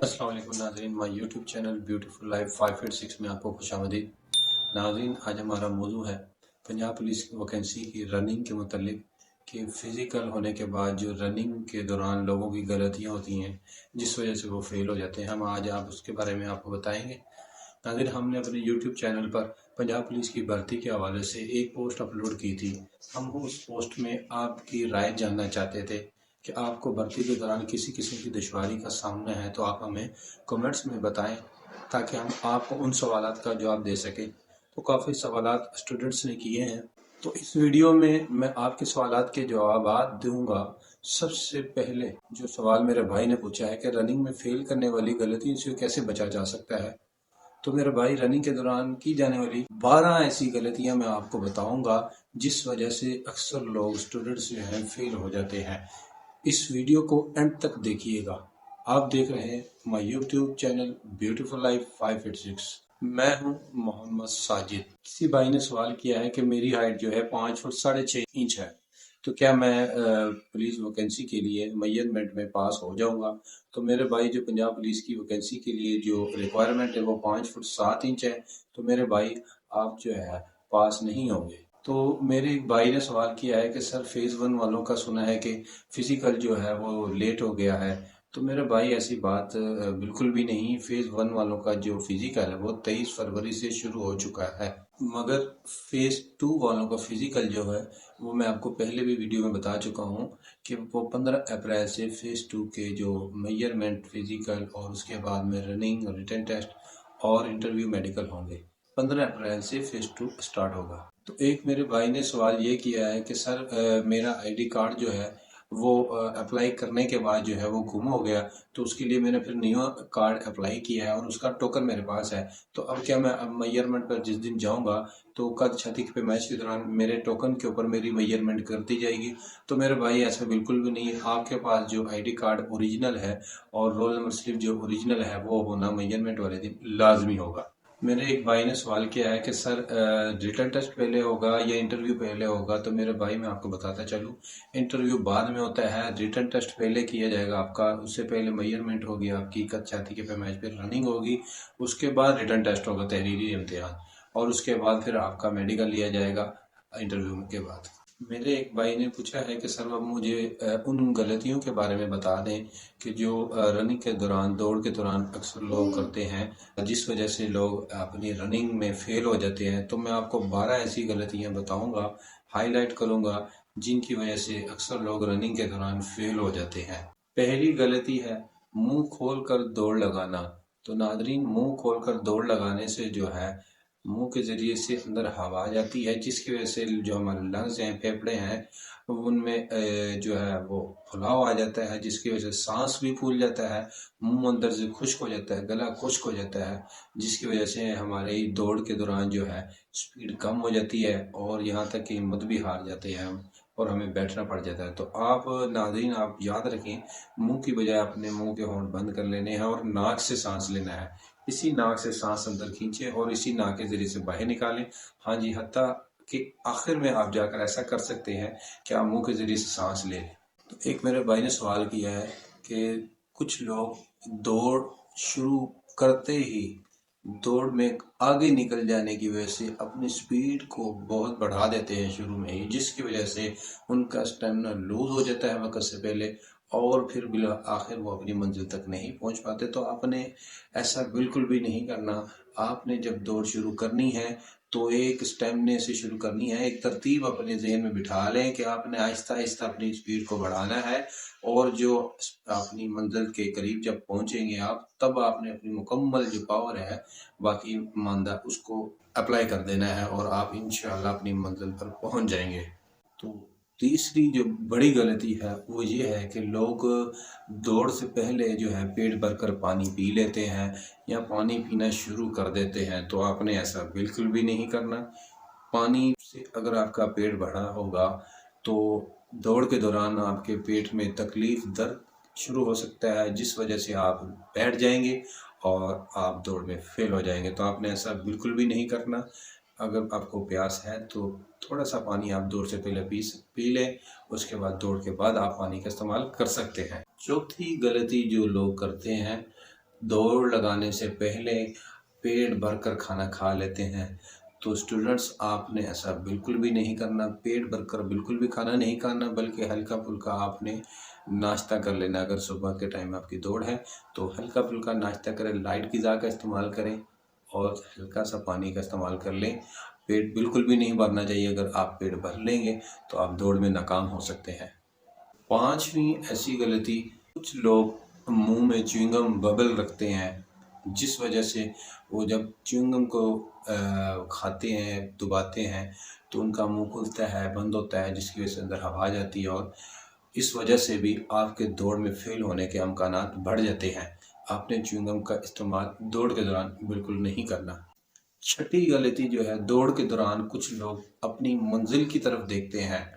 अस्सलाम वालेकुम नाज़रीन, my YouTube channel beautiful life 586 में आपको खुशामदीद। नाज़रीन, आज हमारा मौजू है पंजाब पुलिस की वैकेंसी की रनिंग के मुतल्लिक कि फ़िज़िकल होने के बाद जो रनिंग के दौरान लोगों की गलतियां होती हैं जिस वजह से वो फेल हो जाते हैं, हम आज आप उसके बारे में आपको बताएंगे। नाज़रीन, हमने अपने यूट्यूब चैनल पर पंजाब पुलिस की भर्ती के हवाले से एक पोस्ट अपलोड की थी। हम उस पोस्ट में आपकी राय जानना चाहते थे कि आपको भर्ती के दौरान किसी किस्म की दुश्वारी का सामना है तो आप हमें कमेंट्स में बताएं ताकि हम आपको उन सवालात का जवाब दे सकें। तो काफ़ी सवालात स्टूडेंट्स ने किए हैं, तो इस वीडियो में मैं आपके सवालात के जवाब दूंगा। सबसे पहले जो सवाल मेरे भाई ने पूछा है कि रनिंग में फेल करने वाली गलतियों से कैसे बचा जा सकता है। तो मेरे भाई, रनिंग के दौरान की जाने वाली 12 ऐसी गलतियां मैं आपको बताऊंगा जिस वजह से अक्सर लोग स्टूडेंट्स जो हैं फेल हो जाते हैं। इस वीडियो को एंड तक देखिएगा। आप देख रहे हैं my YouTube channel beautiful life 586। मैं हूं मोहम्मद साजिद। किसी भाई ने सवाल किया है कि मेरी हाइट जो है 5 फुट 6.5 इंच है, तो क्या मैं पुलिस वैकेंसी के लिए मेजरमेंट में पास हो जाऊंगा। तो मेरे भाई, जो पंजाब पुलिस की वैकेंसी के लिए जो रिक्वायरमेंट है वो 5 फुट 7 इंच है, तो मेरे भाई आप जो है पास नहीं होंगे। तो मेरे एक भाई ने सवाल किया है कि सर, फेज़ 1 वालों का सुना है कि फिजिकल जो है वो लेट हो गया है। तो मेरे भाई, ऐसी बात बिल्कुल भी नहीं। फेज़ 1 वालों का जो फिजिकल है वो 23 फरवरी से शुरू हो चुका है, मगर फेज़ 2 वालों का फिजिकल जो है वो मैं आपको पहले भी वीडियो में बता चुका हूँ कि वो 15 अप्रैल से फेज़ 2 के जो मेजरमेंट, फिजिकल और उसके बाद में रनिंग, रिटन टेस्ट और इंटरव्यू मेडिकल होंगे। 15 अप्रैल से फेज़ 2 स्टार्ट होगा। तो एक मेरे भाई ने सवाल ये किया है कि सर, मेरा आईडी कार्ड जो है वो अप्लाई करने के बाद जो है वो गुम हो गया, तो उसके लिए मैंने फिर न्यू कार्ड अप्लाई किया है और उसका टोकन मेरे पास है। तो अब क्या मैं अब मेजरमेंट पर जिस दिन जाऊंगा तो कद छाती पे मैच के दौरान मेरे टोकन के ऊपर मेरी मेजरमेंट कर दी जाएगी। तो मेरे भाई, ऐसा बिल्कुल भी नहीं है। आपके पास जो आईडी कार्ड ओरिजिनल है और रोल नंबर स्लिप जो ओरिजिनल है वो होना मेजरमेंट वाले दिन लाजमी होगा। मेरे एक भाई ने सवाल किया है कि सर, रिटन टेस्ट पहले होगा या इंटरव्यू पहले होगा। तो मेरे भाई, मैं आपको बताता चलूँ, इंटरव्यू बाद में होता है, रिटन टेस्ट पहले किया जाएगा आपका। उससे पहले मेजरमेंट होगी आपकी, कद छाती के पैमाइश पे रनिंग होगी, उसके बाद रिटन टेस्ट होगा, तहरीरी इम्तिहान, और उसके बाद फिर आपका मेडिकल लिया जाएगा इंटरव्यू के बाद। मेरे एक भाई ने पूछा है कि सर, अब मुझे उन गलतियों के बारे में बता दें कि जो रनिंग के दौरान, दौड़ के दौरान अक्सर लोग करते हैं जिस वजह से लोग अपनी रनिंग में फेल हो जाते हैं। तो मैं आपको 12 ऐसी गलतियां बताऊंगा, हाईलाइट करूंगा, जिनकी वजह से अक्सर लोग रनिंग के दौरान फेल हो जाते हैं। पहली गलती है मुंह खोलकर दौड़ लगाना। तो नादरीन, मुंह खोलकर दौड़ लगाने से जो है मुंह के जरिए से अंदर हवा आ जाती है, जिसकी वजह से जो हमारे लंग्स हैं, फेफड़े हैं, उनमें जो है वो फुलाव आ जाता है, जिसकी वजह से सांस भी फूल जाता है, मुंह अंदर से खुश्क हो जाता है, गला खुश्क हो जाता है, जिसकी वजह से हमारे दौड़ के दौरान जो है स्पीड कम हो जाती है और यहाँ तक कि हिम्मत भी हार जाते हैं हम और हमें बैठना पड़ जाता है। तो आप नाज़रीन, आप याद रखें, मुंह की बजाय अपने मुंह के होंठ बंद कर लेने हैं और नाक से सांस लेना है। इसी नाक से सांस अंदर खींचे और इसी नाक के जरिए से बाहर निकालें। हाँ जी, हत्ता कि आखिर में आप जाकर ऐसा कर सकते हैं कि आप मुंह के जरिए से सांस ले लें। तो एक मेरे भाई ने सवाल किया है कि कुछ लोग दौड़ शुरू करते ही दौड़ में आगे निकल जाने की वजह से अपनी स्पीड को बहुत बढ़ा देते हैं शुरू में ही, जिसकी वजह से उनका स्टेमिना लूज हो जाता है वक्त से पहले और फिर बिला आखिर वो अपनी मंजिल तक नहीं पहुंच पाते। तो आपने ऐसा बिल्कुल भी नहीं करना। आपने जब दौड़ शुरू करनी है तो एक स्टेमिने से शुरू करनी है, एक तरतीब अपने जहन में बिठा लें कि आपने आहिस्ता आहिस्ता अपनी स्पीड को बढ़ाना है और जो अपनी मंजिल के करीब जब पहुंचेंगे आप, तब आपने अपनी मुकम्मल जो पावर है बाकी मानदा उसको अप्लाई कर देना है और आप इंशाल्लाह अपनी मंजिल पर पहुंच जाएंगे। तो तीसरी जो बड़ी गलती है वो ये है कि लोग दौड़ से पहले जो है पेट भरकर पानी पी लेते हैं या पानी पीना शुरू कर देते हैं। तो आपने ऐसा बिल्कुल भी नहीं करना। पानी से अगर आपका पेट भरा होगा तो दौड़ के दौरान आपके पेट में तकलीफ, दर्द शुरू हो सकता है, जिस वजह से आप बैठ जाएंगे और आप दौड़ में फेल हो जाएंगे। तो आपने ऐसा बिल्कुल भी नहीं करना। अगर आपको प्यास है तो थोड़ा सा पानी आप दौड़ से पहले पी लें, उसके बाद दौड़ के बाद आप पानी का इस्तेमाल कर सकते हैं। चौथी गलती जो लोग करते हैं दौड़ लगाने से पहले पेट भरकर खाना खा लेते हैं। तो स्टूडेंट्स, आपने ऐसा बिल्कुल भी नहीं करना, पेट भरकर बिल्कुल भी खाना नहीं खाना, बल्कि हल्का फुल्का आपने नाश्ता कर लेना। अगर सुबह के टाइम आपकी दौड़ है तो हल्का फुल्का नाश्ता करें, लाइट ग़िज़ा का इस्तेमाल करें और हल्का सा पानी का इस्तेमाल कर लें। पेट बिल्कुल भी नहीं भरना चाहिए, अगर आप पेट भर लेंगे तो आप दौड़ में नाकाम हो सकते हैं। पांचवी ऐसी गलती, कुछ लोग मुंह में च्युइंगम बबल रखते हैं, जिस वजह से वो जब च्युइंगम को खाते हैं, दबाते हैं, तो उनका मुंह खुलता है, बंद होता है, जिसकी वजह से अंदर हवा आ जाती है और इस वजह से भी आपके दौड़ में फेल होने के इम्कानात बढ़ जाते हैं। आपने च्युइंगम का इस्तेमाल दौड़ के दौरान बिल्कुल नहीं करना। छठी गलती जो है, दौड़ के दौरान कुछ लोग अपनी मंजिल की तरफ देखते हैं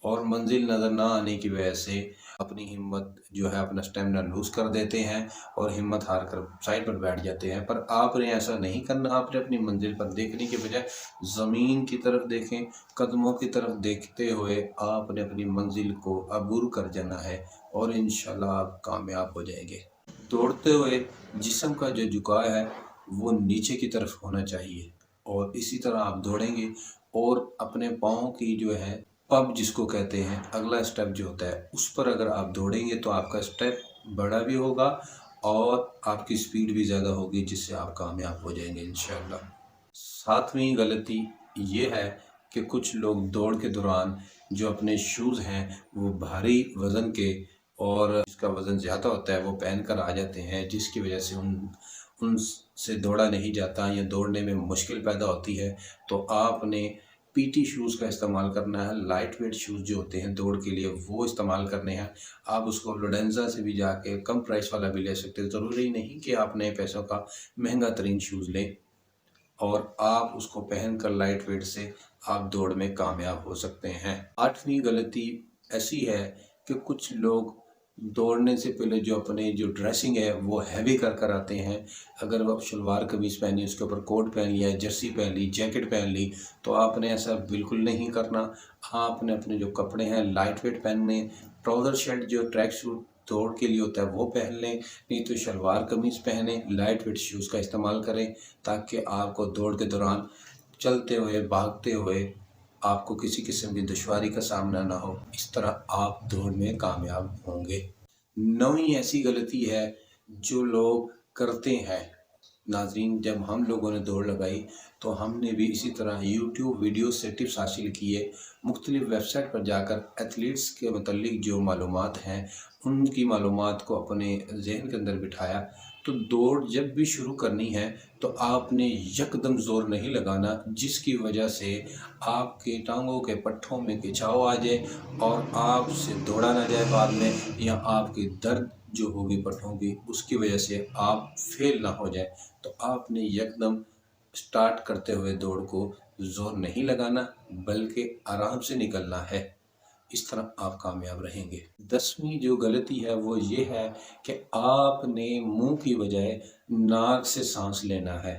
और मंजिल नज़र ना आने की वजह से अपनी हिम्मत जो है, अपना स्टेमिना लूज कर देते हैं और हिम्मत हार कर साइड पर बैठ जाते हैं। पर आपने ऐसा नहीं करना। आपने अपनी मंजिल पर देखने के बजाय ज़मीन की तरफ देखें, कदमों की तरफ देखते हुए आपने अपनी मंजिल को अबूर कर जाना है और इंशाल्लाह आप कामयाब हो जाएंगे। दौड़ते हुए जिस्म का जो झुकाव है वो नीचे की तरफ होना चाहिए और इसी तरह आप दौड़ेंगे और अपने पाँव की जो है पब जिसको कहते हैं, अगला स्टेप जो होता है, उस पर अगर आप दौड़ेंगे तो आपका स्टेप बड़ा भी होगा और आपकी स्पीड भी ज़्यादा होगी, जिससे आप कामयाब हो जाएंगे इंशाल्लाह। सातवीं गलती ये है कि कुछ लोग दौड़ के दौरान जो अपने शूज़ हैं वो भारी वज़न के और जिसका वज़न ज़्यादा होता है वो पहन कर आ जाते हैं, जिसकी वजह से उनसे दौड़ा नहीं जाता या दौड़ने में मुश्किल पैदा होती है। तो आपने पीटी शूज़ का इस्तेमाल करना है। लाइट वेट शूज़ जो होते हैं दौड़ के लिए वो इस्तेमाल करने हैं। आप उसको लोडेंजा से भी जाके कम प्राइस वाला भी ले सकते हैं। ज़रूरी नहीं कि आप नए पैसों का महंगा तरीन शूज़ लें और आप उसको पहनकर लाइट वेट से आप दौड़ में कामयाब हो सकते हैं। आठवीं गलती ऐसी है कि कुछ लोग दौड़ने से पहले जो अपने जो ड्रेसिंग है वो हैवी कर कर आते हैं। अगर आप शलवार कमीज़ पहनी, उसके ऊपर कोट पहन लिया, जर्सी पहन ली, जैकेट पहन ली, तो आपने ऐसा बिल्कुल नहीं करना। आपने अपने जो कपड़े हैं लाइट वेट पहनने, ट्राउज़र शर्ट जो ट्रैक सूट दौड़ के लिए होता है वो पहन लें, नहीं तो शलवार कमीज़ पहने, लाइट वेट शूज़ का इस्तेमाल करें, ताकि आपको दौड़ के दौरान चलते हुए, भागते हुए आपको किसी किस्म की दुश्वारी का सामना ना हो। इस तरह आप दौड़ में कामयाब होंगे। नौवीं ऐसी गलती है जो लोग करते हैं। नाज़रीन, जब हम लोगों ने दौड़ लगाई तो हमने भी इसी तरह यूट्यूब वीडियो से टिप्स हासिल किए, मुख्तलिफ़ वेबसाइट पर जाकर एथलीट्स के मतलब जो मालूमात हैं उनकी मालूमात को अपने जहन के अंदर बिठाया। तो दौड़ जब भी शुरू करनी है तो आपने यकदम ज़ोर नहीं लगाना, जिसकी वजह से आपके टांगों के पट्ठों में खिंचाव आ जाए और आपसे दौड़ा ना जाए बाद में, या आपकी दर्द जो होगी पट्ठों की उसकी वजह से आप फेल ना हो जाए। तो आपने यकदम स्टार्ट करते हुए दौड़ को ज़ोर नहीं लगाना, बल्कि आराम से निकलना है। इस तरह आप कामयाब रहेंगे। 10वीं जो गलती है वो ये है कि आपने मुंह की बजाय नाक से सांस लेना है।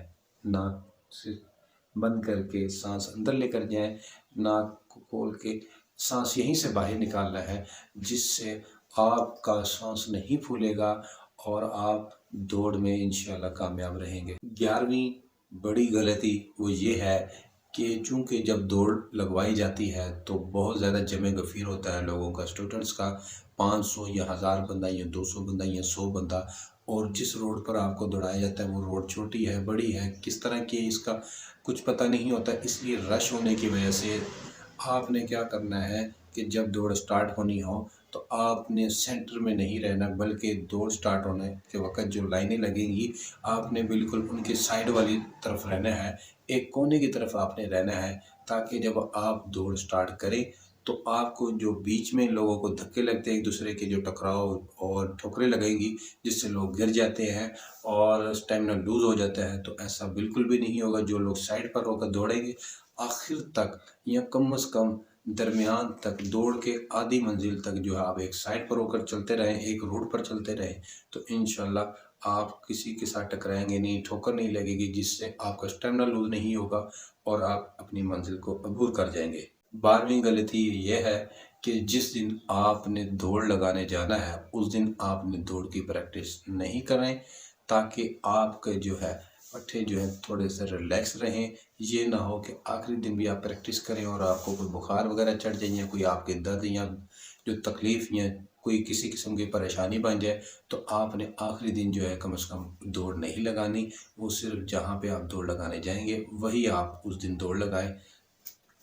नाक से बंद करके सांस अंदर लेकर जाएं, नाक को खोल के सांस यहीं से बाहर निकालना है, जिससे आपका सांस नहीं फूलेगा और आप दौड़ में इंशाल्लाह कामयाब रहेंगे। 11वीं बड़ी गलती वो ये है कि चूँकि जब दौड़ लगवाई जाती है तो बहुत ज़्यादा जमे गफ़ीर होता है लोगों का, स्टूडेंट्स का 500 या 1000 बंदा या 200 बंदा या 100 बंदा, और जिस रोड पर आपको दौड़ाया जाता है वो रोड छोटी है, बड़ी है, किस तरह की इसका कुछ पता नहीं होता। इसलिए रश होने की वजह से आपने क्या करना है कि जब दौड़ स्टार्ट होनी हो तो आपने सेंटर में नहीं रहना, बल्कि दौड़ स्टार्ट होने के वक़्त जो लाइनें लगेंगी आपने बिल्कुल उनके साइड वाली तरफ रहना है, एक कोने की तरफ आपने रहना है, ताकि जब आप दौड़ स्टार्ट करें तो आपको जो बीच में लोगों को धक्के लगते हैं, एक दूसरे के जो टकराव और ठोकरें लगेंगी जिससे लोग गिर जाते हैं और स्टेमिना लूज़ हो जाता है, तो ऐसा बिल्कुल भी नहीं होगा। जो लोग साइड पर होकर दौड़ेंगे आखिर तक या कम से कम दरमियान तक, दौड़ के आधी मंजिल तक जो है आप एक साइड पर होकर चलते रहें, एक रोड पर चलते रहें, तो इंशाल्लाह आप किसी के साथ टकराएंगे नहीं, ठोकर नहीं लगेगी, जिससे आपका स्टेमिना लूज नहीं होगा और आप अपनी मंजिल को अबूर कर जाएंगे। 12वीं गलती यह है कि जिस दिन आपने दौड़ लगाने जाना है उस दिन आपने दौड़ की प्रैक्टिस नहीं करें, ताकि आपके जो है पट्टे जो है थोड़े से रिलैक्स रहें। ये ना हो कि आखिरी दिन भी आप प्रैक्टिस करें और आपको कोई बुखार वगैरह चढ़ जाए या कोई आपके दर्द या जो तकलीफ़ या कोई किसी किस्म की परेशानी बन जाए, तो आपने आखिरी दिन जो है कम से कम दौड़ नहीं लगानी। वो सिर्फ जहाँ पे आप दौड़ लगाने जाएंगे वही आप उस दिन दौड़ लगाएं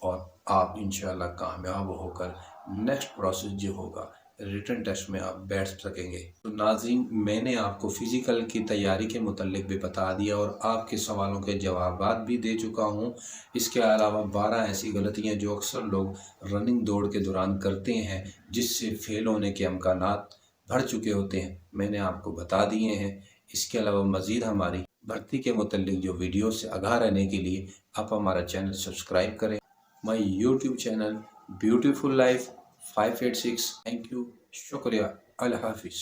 और आप इंशाल्लाह कामयाब होकर नेक्स्ट प्रोसेस जो होगा रिटन टेस्ट में आप बैठ सकेंगे। तो नाज़रीन, मैंने आपको फ़िज़िकल की तैयारी के मुतल्लिक भी बता दिया और आपके सवालों के जवाबात भी दे चुका हूँ। इसके अलावा 12 ऐसी गलतियाँ जो अक्सर लोग रनिंग दौड़ के दौरान करते हैं जिससे फ़ेल होने के अमकानात बढ़ चुके होते हैं, मैंने आपको बता दिए हैं। इसके अलावा मज़ीद हमारी भर्ती के मुतल्लिक जो वीडियो से आगाह रहने के लिए आप हमारा चैनल सब्सक्राइब करें। My YouTube channel beautiful life 586। Thank you, शुक्रिया, अल्लाह हाफिज़।